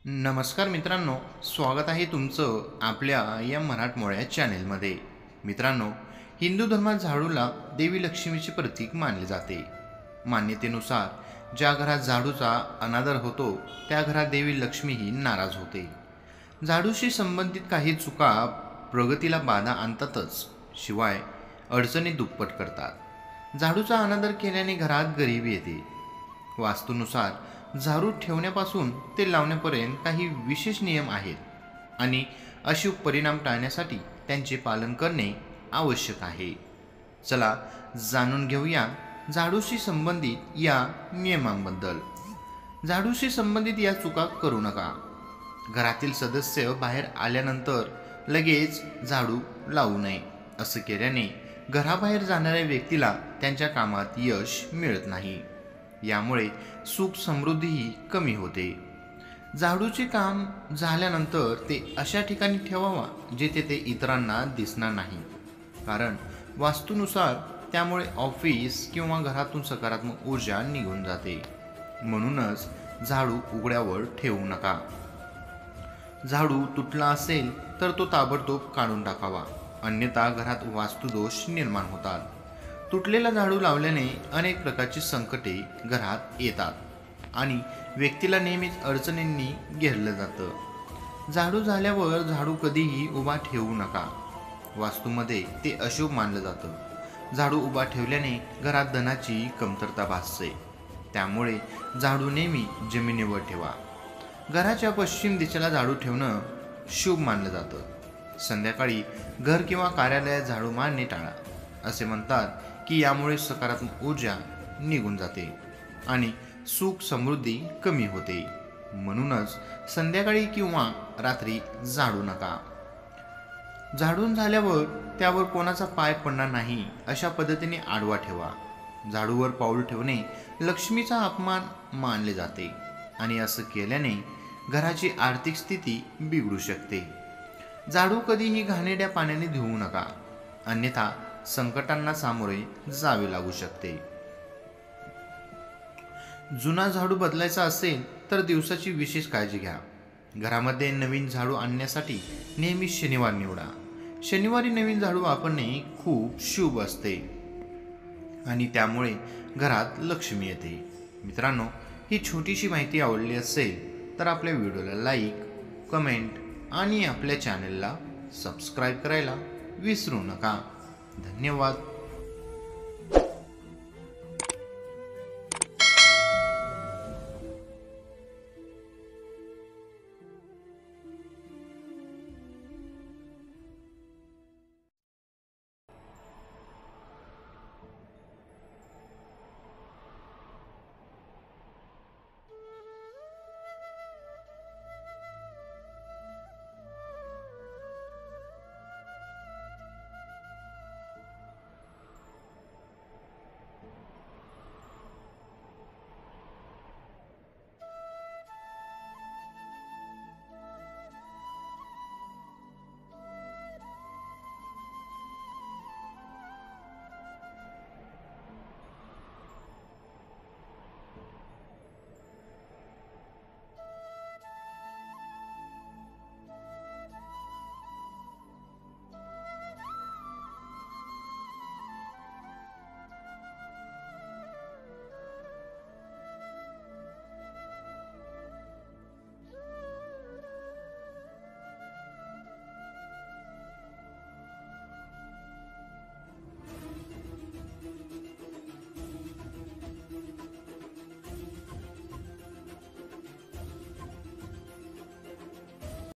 नमस्कार मित्रांनो, स्वागत आहे तुमचं आपल्या या मराठमोळ्या चॅनेलमध्ये. मित्रांनो, हिंदू धर्मात झाडूला देवी लक्ष्मीचे प्रतीक मानले जाते. मान्यतेनुसार ज्या घरात झाडूचा अनादर होतो त्या घरात देवी लक्ष्मीही नाराज होते. झाडूशी संबंधित काही चुका प्रगतीला बाधा आणतातच, शिवाय अडचणी दुप्पट करतात. झाडूचा अनादर केल्याने घरात गरिबी येते. वास्तूनुसार झाडू ठेवण्यापासून ते लावण्यापर्यंत काही विशेष नियम आहेत आणि अशुभ परिणाम टाळण्यासाठी त्यांचे पालन करणे आवश्यक आहे. चला जाणून घेऊया झाडूशी संबंधित या नियमांबद्दल. झाडूशी संबंधित या चुका करू नका. घरातील सदस्य बाहेर आल्यानंतर लगेच झाडू लावू नये. असं केल्याने घराबाहेर जाणाऱ्या व्यक्तीला त्यांच्या कामात यश मिळत नाही. यामुळे सुख समृद्धीही कमी होते. झाडूचे काम झाल्यानंतर ते अशा ठिकाणी ठेवावा जिथे ते इतरांना दिसणार नाही, कारण वास्तूनुसार त्यामुळे ऑफिस किंवा घरातून सकारात्मक ऊर्जा निघून जाते. म्हणूनच झाडू उघड्यावर ठेवू नका. झाडू तुटला असेल तर तो ताबडतोब काढून टाकावा, अन्यथा घरात वास्तुदोष निर्माण होतात. तुटलेला झाडू लावल्याने अनेक प्रकारची संकटे घरात येतात आणि व्यक्तीला नेहमीच अडचणींनी घेरलं जातं. झाडू झाल्यावर झाडू कधीही उभा ठेवू नका. वास्तूमध्ये ते अशुभ मानलं जातं. झाडू उभा ठेवल्याने घरात धनाची कमतरता भासते. त्यामुळे झाडू नेहमी जमिनीवर ठेवा. घराच्या पश्चिम दिशेला झाडू ठेवणं शुभ मानलं जातं. संध्याकाळी घर किंवा कार्यालयात झाडू मारणे टाळा. असे म्हणतात की यामुळे सकारात्मक ऊर्जा निघून जाते आणि सुख समृद्धी कमी होते. म्हणूनच संध्याकाळी किंवा रात्री झाडू नका. झाडून झाल्यावर त्यावर कोणाचा पाय पडणार नाही अशा पद्धतीने आडवा ठेवा. झाडूवर पाऊल ठेवणे लक्ष्मीचा अपमान मानले जाते आणि असं केल्याने घराची आर्थिक स्थिती बिघडू शकते. झाडू कधीही घाणेरड्या पाण्याने धुवू नका, अन्यथा संकटांना सामोरे जावे लागू शकते. जुना झाडू बदलायचा असेल तर दिवसाची विशेष काळजी घ्या. घरामध्ये नवीन झाडू आणण्यासाठी नेहमी शनिवार निवडा. शनिवारी नवीन झाडू वापरणे खूप शुभ असते आणि त्यामुळे घरात लक्ष्मी येते. मित्रांनो, ही छोटीशी माहिती आवडली असेल तर आपल्या व्हिडिओला लाईक, कमेंट आणि आपल्या चॅनलला सबस्क्राईब करायला विसरू नका. धन्यवाद.